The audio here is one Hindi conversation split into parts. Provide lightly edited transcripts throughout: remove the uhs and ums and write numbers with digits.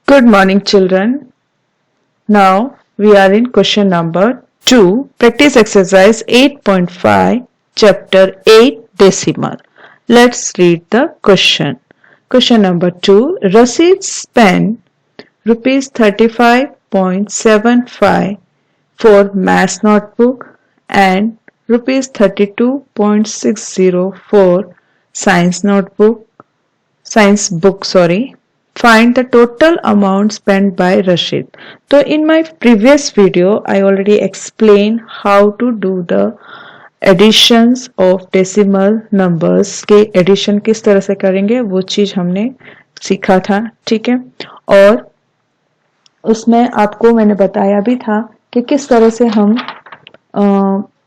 Good morning, children. Now we are in question number 2, practice exercise 8.5, chapter 8, decimal. Let's read the question. Question number 2, Rashid spent rupees 35.75 for math notebook and rupees 32.60 for science book. Find the total amount spent by Rashid. So in my previous video, I already explained how to do the additions of decimal numbers के addition किस तरह से करेंगे वो चीज हमने सीखा था, ठीक है। और उसमें आपको मैंने बताया भी था कि किस तरह से हम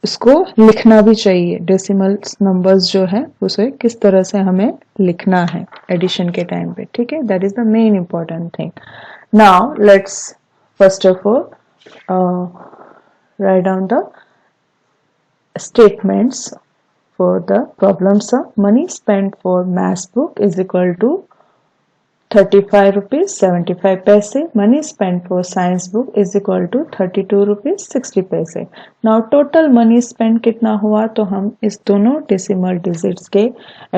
इसको लिखना भी चाहिए, डेसिमल नंबर्स जो है उसे किस तरह से हमें लिखना है एडिशन के टाइम पे, ठीक है। That is the main important thing. Now let's first of all write down the statements for the problem sum. Money spent for maths book is equal to 35 rupees 75 paise. Money spent for science book is equal to 32 rupees 60 paise. Now total money spent कितना हुआ, तो हम इस दोनों डेसिमल डिजिट्स के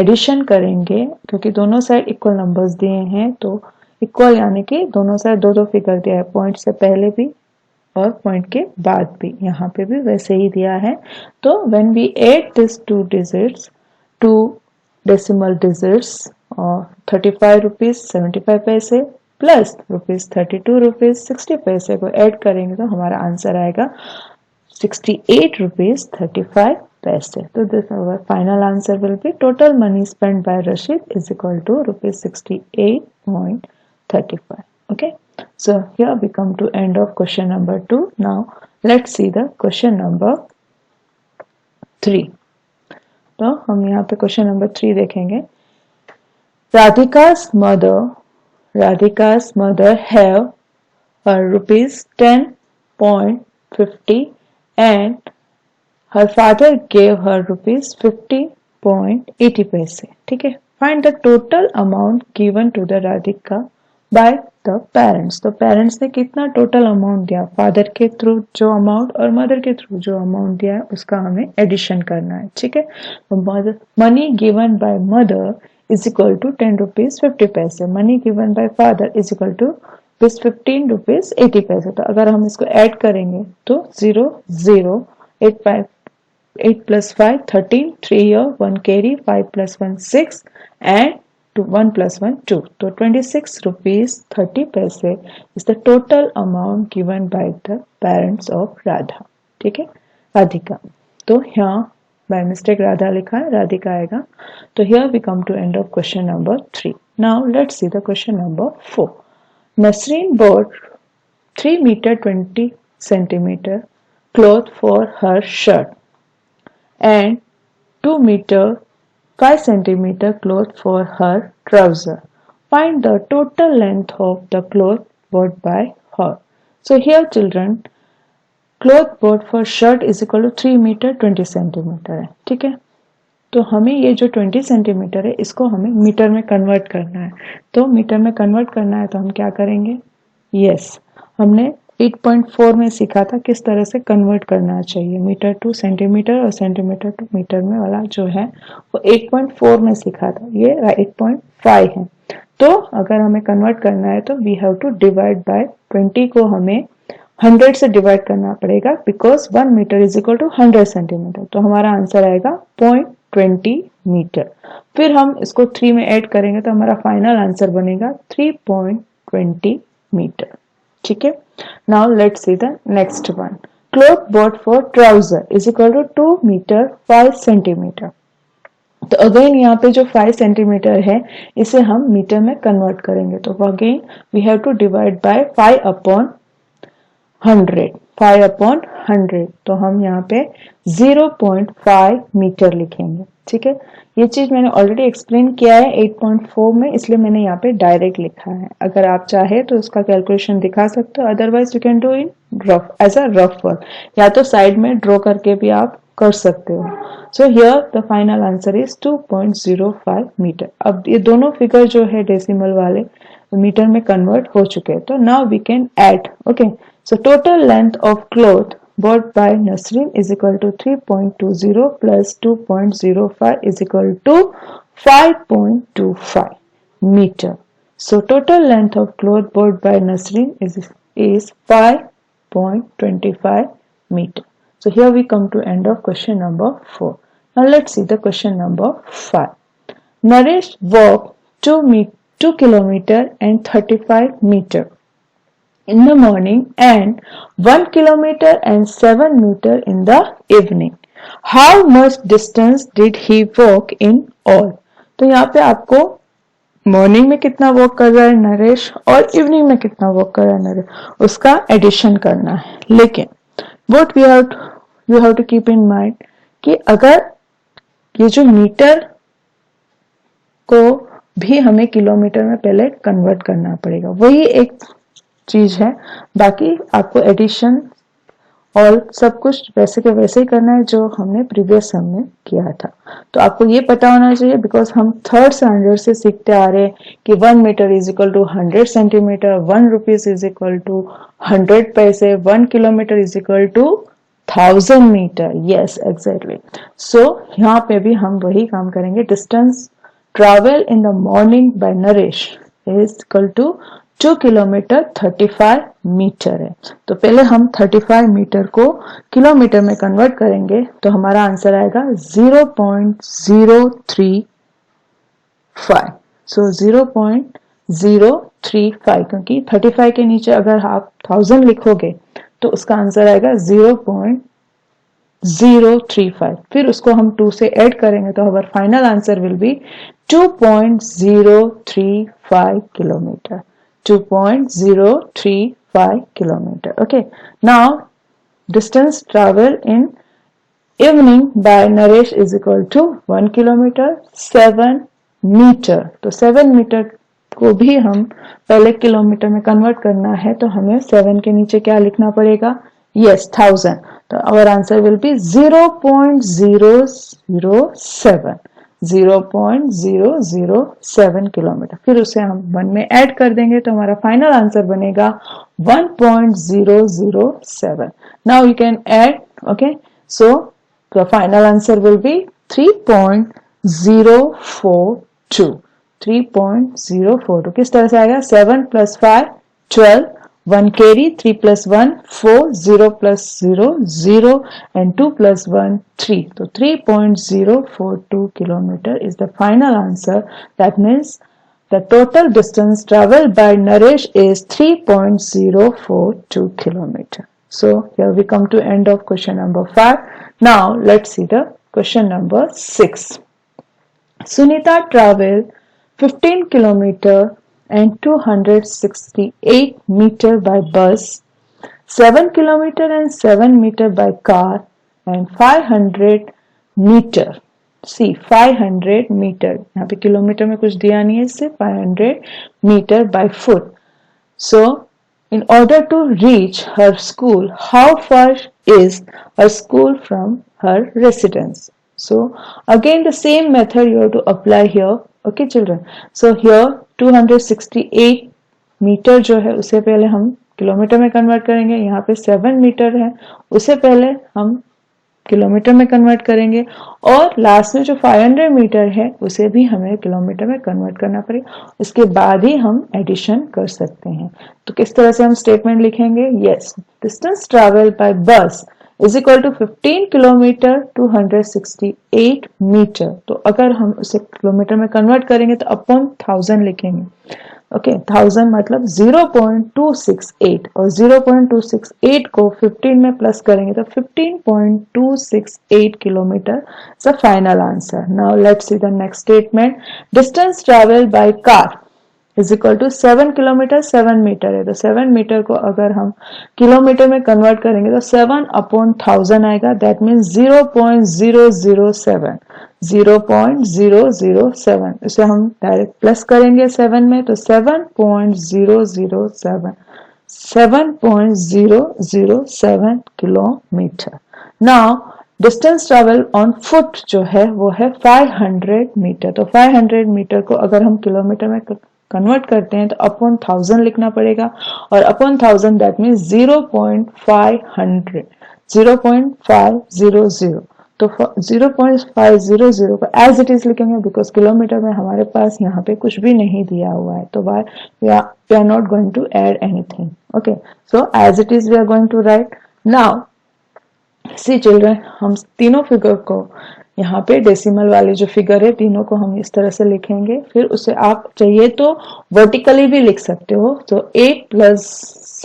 एडिशन करेंगे क्योंकि दोनों साइड इक्वल नंबर्स दिए हैं, तो इक्वल यानी कि दोनों साइड दो दो फिगर दिया है, पॉइंट से पहले भी और पॉइंट के बाद भी, यहाँ पे भी वैसे ही दिया है। तो when we add these two digits to decimal digits और 35 रुपीज 75 पैसे प्लस रुपीज 32 रुपीज 60 पैसे को ऐड करेंगे तो हमारा आंसर आएगा 68 रुपीज 35 पैसे। तो this our final answer will be total money spent by Rashid is equal to rupees 68.35. Okay, so here we come to end of question number 2. Now let's see the question number 3. तो हम यहाँ पे क्वेश्चन नंबर 3 देखेंगे। Radhika's mother have her rupees 10.50 and her father gave her rupees 50.80 paise, ठीक है। Find the total amount given to the Radhika by the parents. तो पेरेंट्स ने कितना टोटल अमाउंट दिया, फादर के थ्रू जो अमाउंट और मदर के थ्रू जो अमाउंट दिया है उसका हमें एडिशन करना है, ठीक है। तो money given by mother is equal to 10 rupees 50 paise. Money given by father is equal to 15 rupees 80 paise. तो अगर हम इसको ऐड करेंगे तो 0 0 8 5 8 plus 5 13 3 here 1 carry 5 plus 1 6 and 1 plus 1 2. तो 26 rupees 30 paise is the total amount given by the parents of Radha, ठीक है, राधिका। तो यहाँ by mistake Radha लिखा है, राधिका आएगा। तो here we come to end of question number 3. Now let's see the question number 4. Nasreen bought 3 meter 20 centimeter cloth for her shirt and 2 meter 5 centimeter cloth for her trouser. Find the total length of the cloth bought by her. So here children, cloth bought for shirt is equal to 3 metre 20 centimetre है, ठीक है। तो हमें ये जो 20 सेंटीमीटर है इसको हमें मीटर में कन्वर्ट करना है। तो मीटर में कन्वर्ट करना है तो हम क्या करेंगे, यस हमने 8.4 में सीखा था किस तरह से कन्वर्ट करना चाहिए मीटर टू सेंटीमीटर और सेंटीमीटर टू मीटर में वाला जो है वो 8.4 में सीखा था, ये 8.5 है। तो अगर हमें कन्वर्ट करना है तो we have to divide by 20 को हमें 100 से डिवाइड करना पड़ेगा because 1 metre is equal to 100 centimetre. तो हमारा आंसर आएगा 0.20 मीटर। फिर हम इसको 3 में ऐड करेंगे तो हमारा फाइनल आंसर बनेगा 3.20 मीटर, ठीक है। Now let's see the next one. Cloth bought for trouser is equal to 2 metre 5 centimetre. तो अगेन यहाँ पे जो 5 सेंटीमीटर है इसे हम मीटर में कन्वर्ट करेंगे। तो again we have to divide by 5 upon 100। तो हम यहाँ पे 0.5 मीटर लिखेंगे, ठीक है। ये चीज मैंने ऑलरेडी एक्सप्लेन किया है 8.4 में, इसलिए मैंने यहाँ पे डायरेक्ट लिखा है। अगर आप चाहे तो उसका कैलकुलेशन दिखा सकते हो, otherwise you can do in rough as a rough work, या तो साइड में ड्रॉ करके भी आप कर सकते हो। So here the final answer is 2.05 metre. अब ये दोनों फिगर जो है डेसिमल वाले मीटर में कन्वर्ट हो चुके हैं. तो now we can add. Okay, so total length of cloth bought by Nasreen is equal to 3.20 plus 2.05 is equal to 5.25 meter. So total length of cloth bought by Nasreen is 5.25 meter. So here we come to end of question number 4. Now let's see the question number 5. Naresh walked 2 kilometer and 35 meter in the morning and 1 kilometer and 7 meter in the evening. How much distance did he walk in all? तो यहाँ पे आपको मॉर्निंग में कितना वॉक कर रहा है नरेश और इवनिंग में कितना वॉक कर रहा है नरेश, उसका एडिशन करना है. लेकिन what you have to keep in mind कि अगर ये जो मीटर को भी हमें किलोमीटर में पहले कन्वर्ट करना पड़ेगा, वही एक चीज है. बाकी आपको एडिशन और सब कुछ वैसे के वैसे ही करना है जो हमने प्रीवियस सम में किया था. तो आपको ये पता होना चाहिए बिकॉज हम थर्ड स्टैंडर्ड से सीखते आ रहे हैं कि 1 metre is equal to 100 centimetre, 1 rupees is equal to 100 paise, 1 kilometre is equal to 1000 metre. Yes, exactly. So यहाँ पे भी हम वही काम करेंगे. Distance travel in the morning by Naresh is equal to 2 kilometre 35 metre है. तो पहले हम 35 मीटर को किलोमीटर में कन्वर्ट करेंगे तो हमारा आंसर आएगा 0.035. सो 0.035 क्योंकि 35 के नीचे अगर आप 1000 लिखोगे तो उसका आंसर आएगा 0.035. फिर उसको हम 2 से ऐड करेंगे तो हमारा final answer will B 2.035 kilometer. 2.035 kilometer. Okay. Now, distance travel in evening by Naresh is equal to 1 kilometer 7 meter. तो 7 मीटर को भी हम पहले किलोमीटर में कन्वर्ट करना है तो हमें 7 के नीचे क्या लिखना पड़ेगा? Yes, 1000. तो our answer will be 0.007. 0.007 kilometre. फिर उसे हम 1 में ऐड कर देंगे तो हमारा फाइनल आंसर बनेगा 1.007. Now you can add. Okay, so the final answer will B 3.042. 3.042 किस तरह से आएगा? 7 plus 5 12, 1 carry, 3 plus 1 4, 0 plus 0 0 and 2 plus 1 3. So 3.042 kilometer is the final answer. That means the total distance traveled by Naresh is 3.042 kilometer. So here we come to end of question number 5. Now let's see the question number 6. Sunita traveled 15 kilometer and 268 meter by bus, 7 kilometer and 7 meter by car and 500 meter. See 500 meter. यहाँ पे किलोमीटर में कुछ दिया नहीं है, इससे 500 meter by foot. So in order to reach her school, how far is her school from her residence? So again the same method you have to apply here. Okay children. So here 268 metre जो है उसे पहले हम किलोमीटर में कन्वर्ट करेंगे. यहाँ पे 7 मीटर है उसे पहले हम किलोमीटर में कन्वर्ट करेंगे और लास्ट में जो 500 मीटर है उसे भी हमें किलोमीटर में कन्वर्ट करना पड़ेगा. उसके बाद ही हम एडिशन कर सकते हैं. तो किस तरह से हम स्टेटमेंट लिखेंगे? Yes, distance travel by bus is equal to 15 kilometre 268 metre. तो अगर हम उसे किलोमीटर में कन्वर्ट करेंगे तो अपॉन 1000 लिखेंगे. ओके, 1000 मतलब 0.268 और 0.268 को 15 में प्लस करेंगे तो 15.268 kilometre is the final answer. Now let's see the next statement. Distance travel by car is equal to 7 kilometre 7 metre है. तो 7 मीटर को अगर हम किलोमीटर में कन्वर्ट करेंगे तो 7 अपॉन 1000 आएगा. That means 0.007. 0.007 इसे हम डायरेक्ट प्लस करेंगे 7 में तो 7.007 7.007 kilometre. Now distance travel on foot जो है वो है 500 मीटर. तो 500 मीटर को अगर हम किलोमीटर में कन्वर्ट करते हैं तो अपॉन 1000 लिखना पड़ेगा और अपॉन 1000 दैट मीन्स 0.500 0.500 तो 0.500 को एज इट इज लिखेंगे बिकॉज किलोमीटर में हमारे पास यहाँ पे कुछ भी नहीं दिया हुआ है तो we are not going to add anything okay so as it is we are going to write now see children हम तीनों फिगर को यहाँ पे डेसिमल वाले जो फिगर है तीनों को हम इस तरह से लिखेंगे फिर उसे आप चाहिए तो वर्टिकली भी लिख सकते हो तो 8 प्लस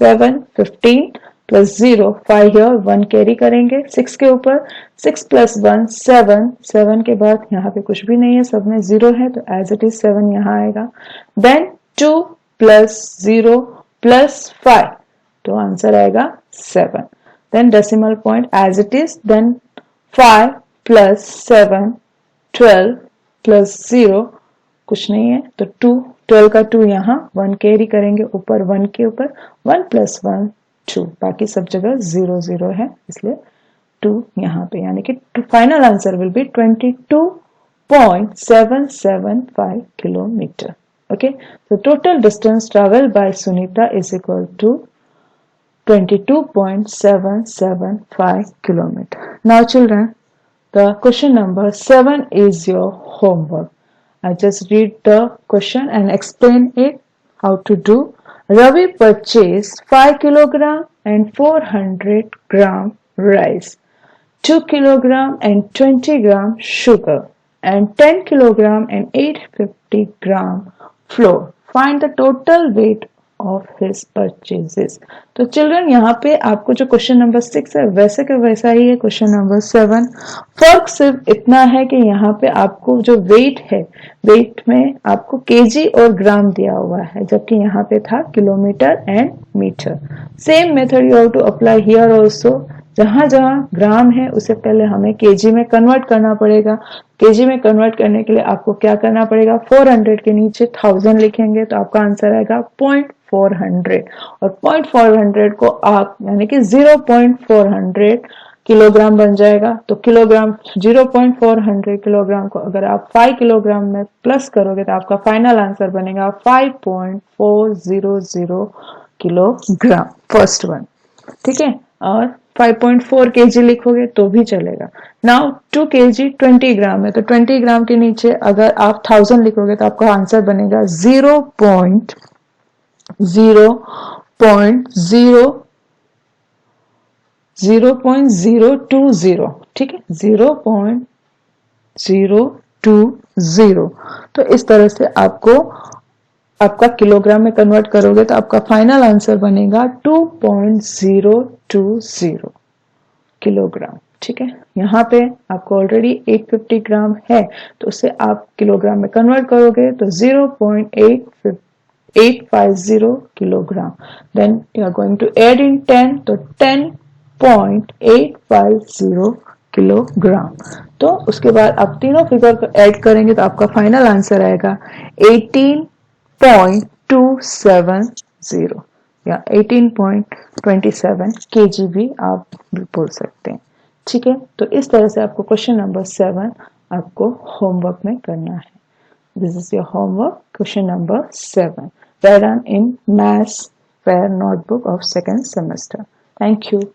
7 15 प्लस 0 5 हियर 1 कैरी करेंगे 6 के ऊपर 6 प्लस 1 7 7 के बाद यहाँ पे कुछ भी नहीं है सब में 0 है तो एज इट इज 7 यहाँ आएगा देन 2 प्लस 0 प्लस 5 तो आंसर आएगा 7 then decimal point as it is then 5 plus 7 12 plus 0 कुछ नहीं है तो 2 12 का 2 यहाँ 1 कैरी करेंगे ऊपर 1 के ऊपर 1 plus 1 2 बाकी सब जगह 0 0 है इसलिए 2 यहाँ पे यानी कि final answer will B 22.775 kilometre okay so total distance traveled by Sunita is equal to 22.775 kilometer. Now children, the question number 7 is your homework. I just read the question and explain it how to do. Ravi purchased 5 kilogram and 400 gram rice, 2 kilogram and 20 gram sugar and 10 kilogram and 850 gram flour. Find the total weight of his purchases. तो चिल्ड्रन यहाँ पे आपको जो क्वेश्चन नंबर 6 है वैसे का वैसा ही है क्वेश्चन नंबर 7 फर्क सिर्फ इतना है कि यहाँ पे आपको जो वेट है वेट में आपको केजी और ग्राम दिया हुआ है जबकि यहाँ पे था kilometre and metre same method you have to apply here also जहां जहां ग्राम है उसे पहले हमें केजी में कन्वर्ट करना पड़ेगा केजी में कन्वर्ट करने के लिए आपको क्या करना पड़ेगा 400 के नीचे 1000 लिखेंगे तो आपका आंसर आएगा 0.400 और 0.400 को आप यानी कि 0.400 किलोग्राम बन जाएगा तो किलोग्राम 0.400 किलोग्राम को अगर आप 5 किलोग्राम में प्लस करोगे तो आपका फाइनल आंसर बनेगा 5.400 किलोग्राम फर्स्ट वन ठीक है और 5.4 kg लिखोगे तो भी चलेगा नाउ 2 kg 20 ग्राम है तो 20 ग्राम के नीचे अगर आप 1000 लिखोगे तो आपका आंसर बनेगा 0.020 ठीक है 0.020 तो इस तरह से आपको आपका किलोग्राम में कन्वर्ट करोगे तो आपका फाइनल आंसर बनेगा 2.020 किलोग्राम ठीक है यहाँ पे आपको ऑलरेडी 850 ग्राम है तो उसे आप किलोग्राम में कन्वर्ट करोगे तो 0.850 kilogram then you are going to add in 10 तो 10.850 किलोग्राम तो उसके बाद आप तीनों फिगर को ऐड करेंगे तो आपका फाइनल आंसर आएगा 18.270 या 18.27 kg भी आप बोल सकते हैं ठीक है तो इस तरह से आपको क्वेश्चन नंबर 7 आपको होमवर्क में करना है this is your homework question number 7 done in maths fair notebook of second semester. Thank you.